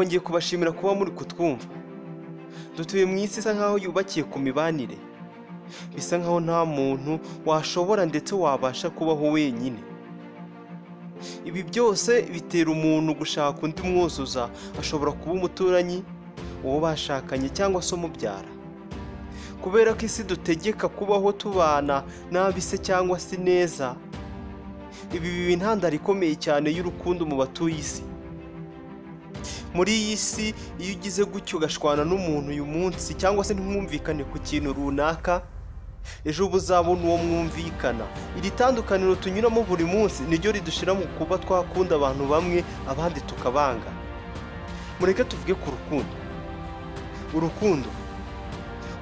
twongeye kubashimira kuba muri kutwumva. Dutuye mu isi isa nkaho yubakiye ku mibanire, bisa nkaho nta muntu washobora ndetse wabasha kubaho wenyine. Ibi byose bitera umuntu gushaka undi mwuzuza, ashobora kuba umuturanyi, uwo bashakanye cyangwa se umubyara. Kubera ko isi dutegeka kubaho tubana nabi se cyangwa se neza, ibi biba intandaro ikomeye cyane y'urukundo mu batuye isi. Muri iyi si iyo ugize gutyo ugashwana n'umuntu uyu munsi cyangwa se ntimwumvikane ku kintu runaka, ejo uba uzabona uwo mwumvikana. Iri tandukaniro tunyuramo buri munsi niryo ridushira mu kuba twakunda abantu bamwe abandi tukabanga. Mureke tuvuge ku rukundo. Urukundo,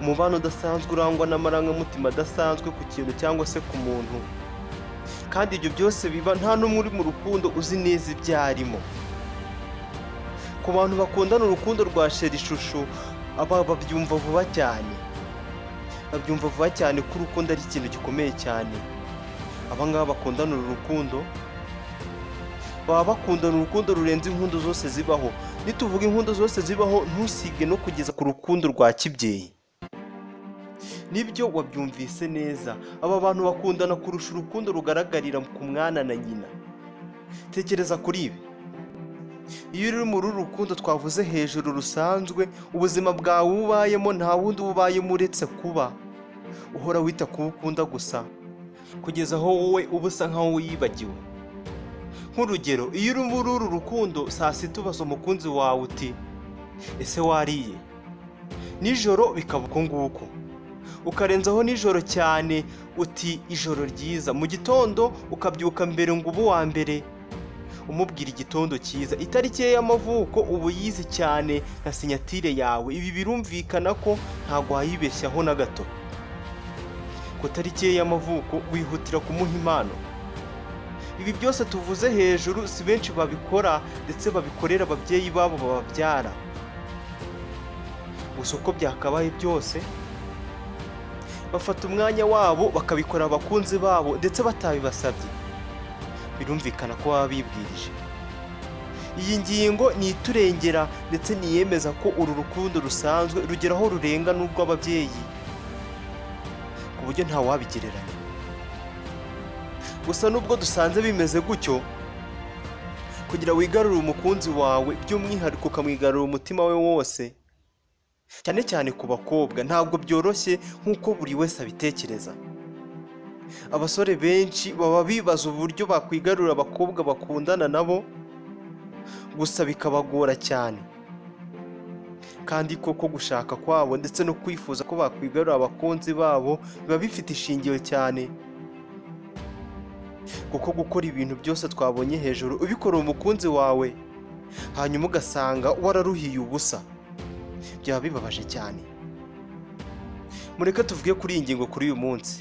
umubano udasanzwe urangwa n'amarangamutima adasanzwe ku kintu cyangwa se ku muntu, kandi ibyo byose biba nta n'umwe uri mu rukundo uzi neza ibyo arimo. Ku bantu bakundana urukundo rwa sheri ishusho, aba babyumva vuba cyane. Babyumva vuba cyane ko urukundo ari ikintu gikomeye cyane. Aba ngaba bakundana uru rukundo, baba bakundana urukundo rurenze inkundo zose zibaho. Nituvuga inkundo zose zibaho, ntusige no kugeza ku rukundo rwa kibyeyi. Nibyo wabyumvise neza, aba bantu bakundana kurusha urukundo rugaragarira ku mwana na nyina. Tekereza kuri ibi. Iyo uri muri uru rukundo twavuze hejuru rusanzwe, ubuzima bwawe ubayemo nta wundi ubayemo uretse kuba uhora wita ku ukunda gusa, kugeza aho wowe uba usa nkaho wibagiwe. Nk'urugero, iyo uri muri uru rukundo, saa sita ubaza umukunzi wawe uti ese wariye? Nijoro bikaba uko nguko, ukarenzaho nijoro cyane uti ijoro ryiza. Mu gitondo ukabyuka mbere ngo ube uwa mbere umubwira igitondo cyiza. Itariki ye y'amavuko uba uyizi cyane na sinyatire yawe. Ibi birumvikana ko ntabwo wayibeshyaho na gato. Ku tariki ye y'amavuko wihutira kumuha impano. Ibi byose tuvuze hejuru si benshi babikora, ndetse babikorera ababyeyi babo bababyara. Gusa uko byakabaye byose, bafata umwanya wabo bakabikora abakunzi babo ndetse batabibasabye. Birumvikana ko baba bibwirije. Iyi ngingo ni iturengera ndetse niyemeza ko uru rukundo rusanzwe rugera aho rurenga n'urw'ababyeyi, ku buryo nta wabigereranya. Gusa nubwo dusanze bimeze gutyo, kugira wigarurire umukunzi wawe by'umwihariko ukamwigarurira umutima we wose, cyane cyane ku bakobwa, ntabwo byoroshye nk'uko buri wese abitekereza. Abasore benshi baba bibaza uburyo bakwigarurira abakobwa bakundana nabo, gusa bikabagora cyane. Kandi koko gushaka kwabo ndetse no kwifuza ko bakwigarurira abakunzi babo biba bifite ishingiro cyane, kuko gukora ibintu byose twabonye hejuru ubikorera umukunzi wawe, hanyuma ugasanga wararuhiye ubusa, byaba bibabaje cyane. Mureke tuvuge kuri iyi ngingo kuri uyu munsi.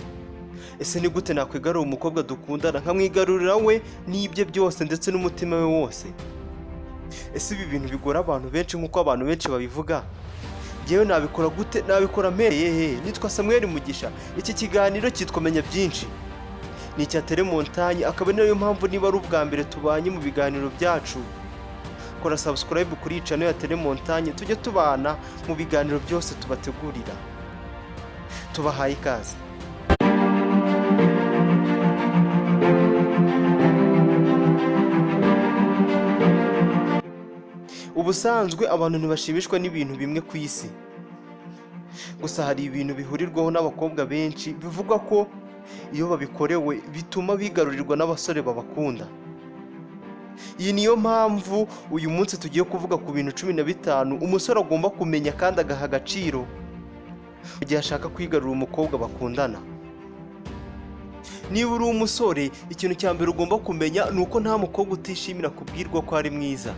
Ese ni gute nakwigarurira umukobwa dukundana nkamwigarurira we nibye byose ndetse n'umutima we wose? Ese ibi bintu bigora abantu benshi nk'uko abantu benshi babivuga? Njyewe nabikora gute? Nabikora mpereye he? Nitwa Samuel Mugisha. Iki kiganiro cyitwa Menya Byinshi, ni icya Telemontagne, akaba niyo mpamvu niba ari ubwa mbere tubanye mu biganiro byacu, kora subscribe kuri iyi channel ya Telemontagne, tujye tubana mu biganiro byose tubategurira. Tubahaye ikaze. Ubusanzwe abantu ntibashimishwa n'ibintu bimwe ku isi, gusa hari ibintu bihurirwaho n'abakobwa benshi bivugwa ko iyo babikorewe bituma bigarurirwa n'abasore babakunda. Iyi niyo mpamvu uyu munsi tugiye kuvuga ku bintu 15 umusore agomba kumenya kandi agaha agaciro mu gihe ashaka kwigarurira umukobwa bakundana. Niba uri umusore, ikintu cya mbere ugomba kumenya ni uko nta mukobwa utishimira kubwirwa ko ari mwiza.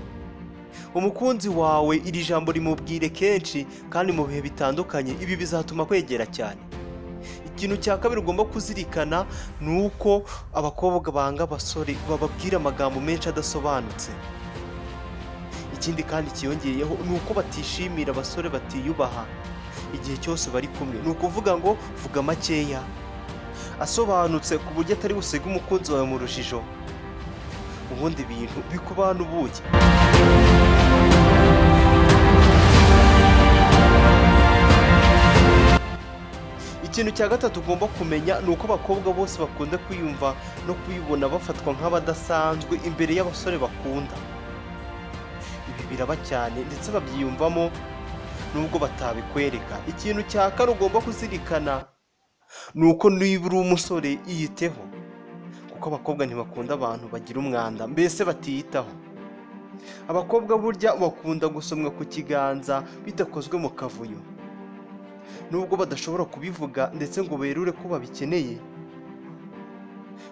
Umukunzi wawe iri jambo rimubwire kenshi kandi mu bihe bitandukanye, ibi bizatuma kwegera cyane. Ikintu cya kabiri ugomba kuzirikana ni uko abakobwa banga abasore bababwira amagambo menshi adasobanutse. Ikindi kandi kiyongeyeho ni uko batishimira abasore batiyubaha igihe cyose bari kumwe. Ni ukuvuga ngo vuga makeya asobanutse ku buryo atari busiga umukunzi wawe mu rujijo, ubundi ibintu bikubana ubuki. ikintu cya gatatu ugomba kumenya ni uko abakobwa bose bakunda kwiyumva no kwibona bafatwa nk'abadasanzwe imbere y'abasore bakunda. Ibi biraba cyane ndetse babyiyumvamo nubwo batabikwereka. Ikintu cya kane ugomba kuzirikana ni uko niba uri umusore iyiteho, kuko abakobwa ntibakunda abantu bagira umwanda, mbese batiyitaho. Abakobwa burya bakunda gusomwa ku kiganza bidakozwe mu kavuyo, nubwo badashobora kubivuga ndetse ngo berure ko babikeneye,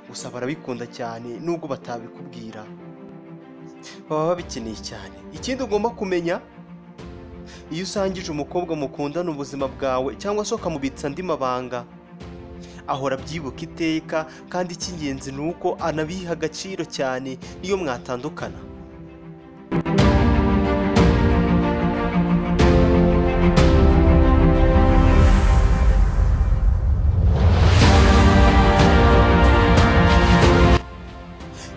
gusa barabikunda cyane nubwo batabikubwira, baba babikeneye cyane. Ikindi ugomba kumenya, iyo usangije umukobwa mukundana ubuzima bwawe cyangwa se ukamubitsa andi mabanga, ahora abyibuka iteka, kandi icy'ingenzi ni uko anabiha agaciro cyane iyo mwatandukana.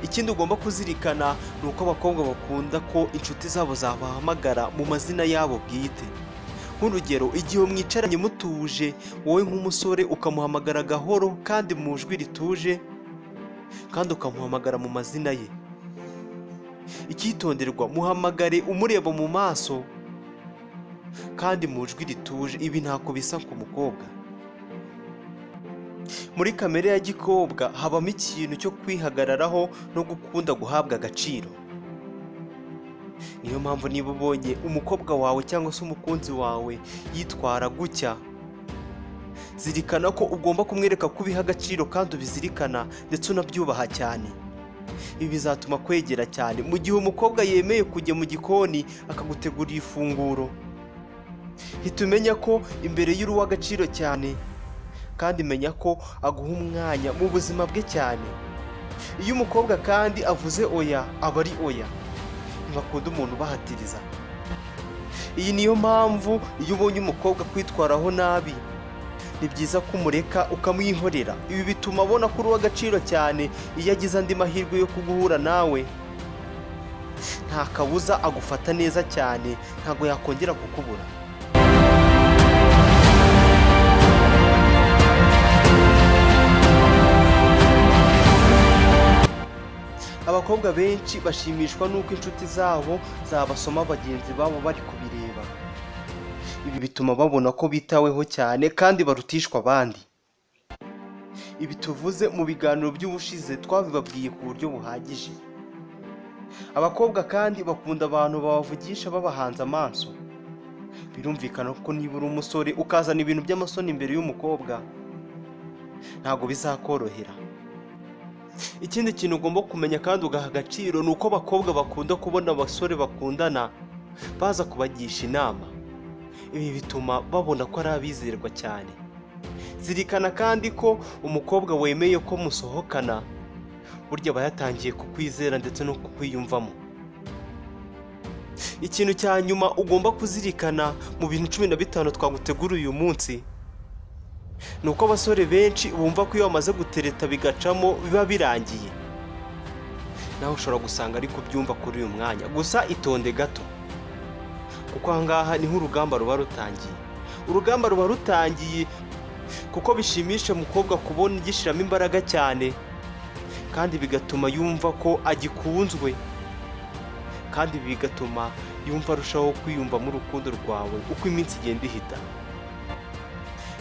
Ikindi ugomba kuzirikana ni uko abakobwa bakunda ko inshuti zabo zabahamagara mu mazina yabo bwite. Nk'urugero, igihe mwicaranye mutuje, wowe nk'umusore ukamuhamagara gahoro kandi mu ijwi rituje, kandi ukamuhamagara mu mazina ye. Icyitonderwa, muhamagare umureba mu maso kandi mu ijwi rituje. Ibi ntako bisa ku mukobwa. Muri kamere ya gikobwa habamo ikintu cyo kwihagararaho no gukunda guhabwa agaciro. Niyo mpamvu niba ubonye umukobwa wawe cyangwa se umukunzi wawe yitwara gutya, zirikana ko ugomba kumwereka ko ubiha agaciro kandi ubizirikana ndetse unabyubaha cyane. Ibi bizatuma kwegera cyane. Mu gihe umukobwa yemeye kujya mu gikoni akagutegurira ifunguro, hita umenya ko imbere y'uri uw'agaciro cyane, kandi menya ko aguha umwanya mu buzima bwe cyane. Iyo umukobwa kandi avuze oya, aba ari oya, ntibakunda umuntu ubahatiriza. Iyi niyo mpamvu iyo ubonye umukobwa kwitwaraho nabi, ni byiza kumureka ukamwihorera. Ibi bituma abona ko uri uw'agaciro cyane. Iyo agize andi mahirwe yo kuguhura nawe, nta kabuza agufata neza cyane, ntabwo yakongera kukubura. Abakobwa benshi bashimishwa n'uko inshuti zabo zabasoma bagenzi babo bari kubireba. Ibi bituma babona ko bitaweho cyane kandi barutishwa abandi. Ibi tuvuze mu biganiro by'ubushize twabibabwiye ku buryo buhagije. Abakobwa kandi bakunda abantu babavugisha babahanze amaso. Birumvikana ko niba uri umusore ukazana ibintu by'amasoni imbere y'umukobwa, ntabwo bizakorohera. Ikindi kintu ugomba kumenya kandi ugaha agaciro ni uko abakobwa bakunda kubona abasore bakundana baza kubagisha inama. Ibi bituma babona ko ari abizerwa cyane. Zirikana kandi ko umukobwa wemeye ko musohokana burya aba yatangiye kukwizera ndetse no kukwiyumvamo. Ikintu cya nyuma ugomba kuzirikana mu bintu 15 twagutegura uyu munsi, ni uko abasore benshi bumva ko iyo bamaze gutereta bigacamo biba birangiye. Nawe ushobora gusanga ari kubyumva kuri uyu mwanya, gusa itonde gato, kuko ahangaha niho urugamba ruba rutangiye. Urugamba ruba rutangiye kuko bishimisha umukobwa kubona igishiramo imbaraga cyane, kandi bigatuma yumva ko agikunzwe, kandi bigatuma yumva arushaho kwiyumva mu rukundo rwawe uko iminsi igenda ihita.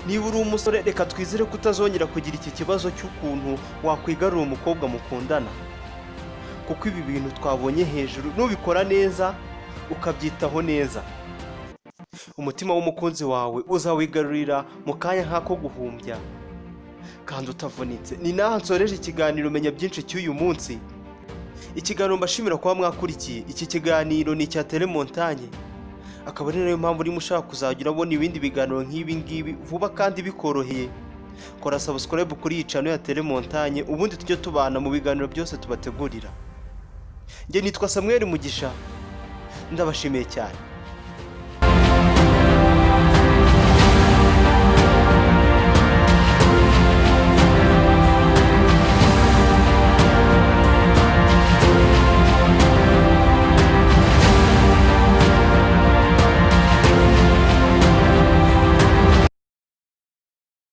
Niba uri umusore, reka twizere ko utazongera kugira iki kibazo cy'ukuntu wakwigarurira umukobwa mukundana, kuko ibi bintu twabonye hejuru nubikora neza ukabyitaho neza, umutima w'umukunzi wawe uzawigarurira mu kanya nk'ako guhumbya kandi utavunitse. Ni naho nsoreje ikiganiro Menya Byinshi cy'uyu munsi. Ikiganiro mbashimira kuba mwakurikiye. Iki kiganiro ni icya Telemontagne, akaba ari nayo mpamvu urimo ushaka kuzajya urabona ibindi biganiro nk'ibi ngibi vuba kandi bikoroheye. Kora subscribe kuri iyi channel ya Telemontagne, ubundi tujye tubana mu biganiro byose tubategurira. Njye nitwa Samuel Mugisha, ndabashimiye cyane.